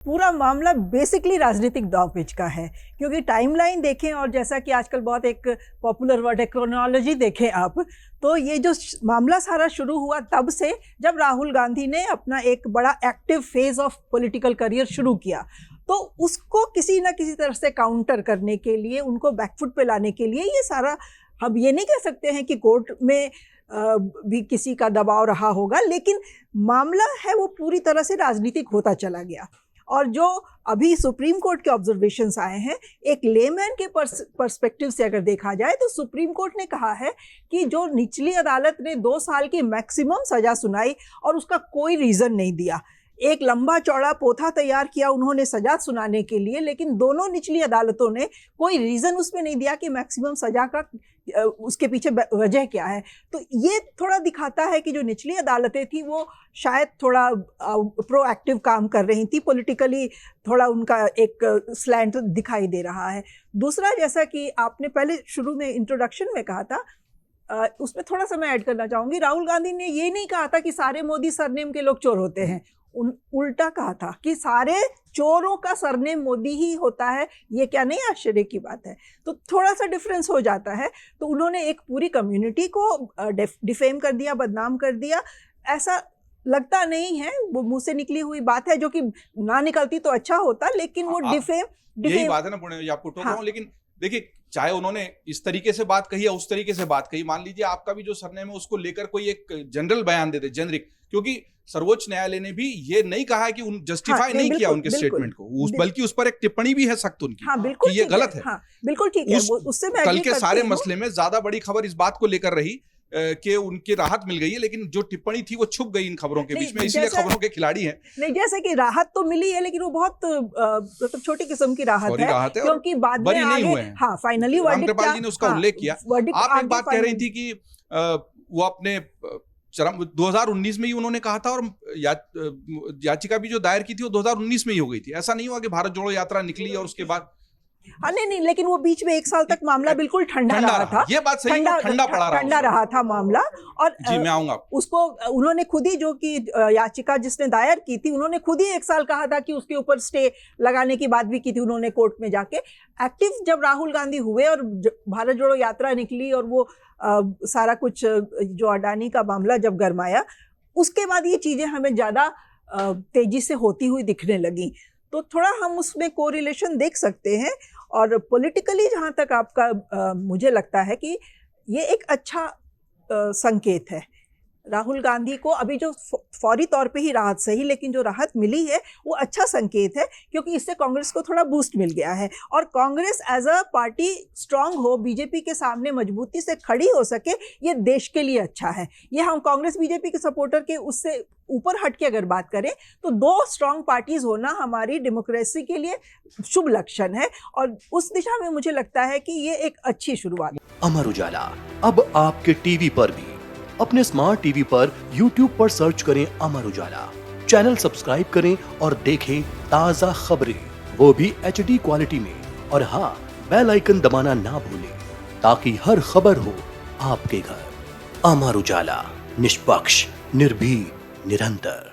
पूरा मामला बेसिकली राजनीतिक दांवपेच का है, क्योंकि टाइमलाइन देखें और जैसा कि आजकल बहुत एक पॉपुलर वर्ड है क्रोनोलॉजी देखें आप, तो ये जो मामला सारा शुरू हुआ तब से जब राहुल गांधी ने अपना एक बड़ा active phase of political career शुरू किया, तो उसको किसी ना किसी तरह से काउंटर करने के लिए, उनको बैकफुट पे लाने के लिए ये सारा, हम ये नहीं कह सकते हैं कि कोर्ट में भी किसी का दबाव रहा होगा, लेकिन मामला है वो पूरी तरह से राजनीतिक होता चला गया। और जो अभी सुप्रीम कोर्ट के ऑब्जर्वेशंस आए हैं, एक लेमैन के पर्सपेक्टिव से अगर देखा जाए तो सुप्रीम कोर्ट ने कहा है कि जो निचली अदालत ने 2 साल की मैक्सिमम सज़ा सुनाई और उसका कोई रीज़न नहीं दिया, एक लंबा चौड़ा पोथा तैयार किया उन्होंने सज़ा सुनाने के लिए, लेकिन दोनों निचली अदालतों ने कोई रीज़न उसमें नहीं दिया कि मैक्सिमम सज़ा का उसके पीछे वजह क्या है। तो ये थोड़ा दिखाता है कि जो निचली अदालतें थी वो शायद थोड़ा प्रोएक्टिव काम कर रही थी, पॉलिटिकली थोड़ा उनका एक स्लैंट दिखाई दे रहा है। दूसरा, जैसा कि आपने पहले शुरू में इंट्रोडक्शन में कहा था, उसमें थोड़ा सा मैं ऐड करना चाहूँगी, राहुल गांधी ने ये नहीं कहा था कि सारे मोदी सरनेम के लोग चोर होते हैं, उल्टा कहा था कि सारे चोरों का सरनेम मोदी ही होता है। ये क्या नहीं आश्चर्य की बात है? तो थोड़ा सा डिफरेंस हो जाता है। तो उन्होंने एक पूरी कम्युनिटी को डिफेम कर दिया, बदनाम कर दिया। ऐसा लगता नहीं है, वो मुंह से निकली हुई बात है, जो कि ना निकलती तो अच्छा होता, लेकिन वो डिफेम यही बात है ना पुण्य, आपको टोक रहा हूं, लेकिन देखिए, चाहे उन्होंने इस तरीके से बात कही या उस तरीके से बात कही, मान लीजिए आपका भी जो सरनेम है उसको लेकर कोई एक जनरल बयान दे दे, जेनरिक, क्योंकि सर्वोच्च न्यायालय ने भी ये नहीं कहा है कि उन जस्टिफाई नहीं किया उनके स्टेटमेंट को, बल्कि उस पर एक टिप्पणी भी है सख्त उनकी, कि ये गलत है। बिल्कुल ठीक है, उससे मैं कल के सारे मसले में ज्यादा बड़ी खबर इस बात को लेकर रही कि उनकी राहत मिल गई है, लेकिन जो टिप्पणी थी वो छुप गई इन खबरों के बीच में, इसलिए खबरों के खिलाड़ी हैं। नहीं, जैसे कि राहत तो मिली है, लेकिन वो बहुत मतलब छोटी किस्म की राहत है, क्योंकि बाद में आगे फाइनली रामकृपाल जी ने उसका उल्लेख किया। आप एक बात कह रही थी कि वो अपने चरम 2019 में ही उन्होंने कहा था, और याचिका भी जो दायर की थी वो 2019 में ही हो गई थी। ऐसा नहीं हुआ कि भारत जोड़ो यात्रा निकली और उसके बाद नहीं, लेकिन वो बीच में 1 साल तक मामला बिल्कुल ठंडा रहा था। ये बात सही है, ठंडा रहा था मामला। और जी मैं आऊंगा, उसको उन्होंने खुद ही, जो कि याचिका जिसने दायर की थी, उन्होंने खुद ही 1 साल कहा था कि उसके ऊपर स्टे लगाने की बात भी की थी उन्होंने कोर्ट में जाके। एक्टिव जब राहुल गांधी हुए और भारत जोड़ो यात्रा निकली और वो सारा कुछ जो अडानी का मामला जब गरमाया, उसके बाद ये चीज़ें हमें ज़्यादा तेजी से होती हुई दिखने लगी। तो थोड़ा हम उसमें कोरिलेशन देख सकते हैं। और पॉलिटिकली जहाँ तक आपका मुझे लगता है कि ये एक अच्छा संकेत है। राहुल गांधी को अभी जो फौरी तौर पे ही राहत सही, लेकिन जो राहत मिली है वो अच्छा संकेत है, क्योंकि इससे कांग्रेस को थोड़ा बूस्ट मिल गया है और Congress as a party strong हो, बीजेपी के सामने मजबूती से खड़ी हो सके, ये देश के लिए अच्छा है। ये हम कांग्रेस बीजेपी के सपोर्टर के उससे ऊपर हट के अगर बात करें तो 2 स्ट्रांग पार्टीज होना हमारी डेमोक्रेसी के लिए शुभ लक्षण है, और उस दिशा में मुझे लगता है कि ये एक अच्छी शुरुआत। अमर उजाला अब आपके टीवी पर भी। अपने स्मार्ट टीवी पर YouTube पर सर्च करें अमर उजाला, चैनल सब्सक्राइब करें और देखें ताज़ा खबरें, वो भी HD क्वालिटी में। और हाँ, बेल आइकन दबाना ना भूलें, ताकि हर खबर हो आपके घर। अमर उजाला, निष्पक्ष, निर्भीक, निरंतर।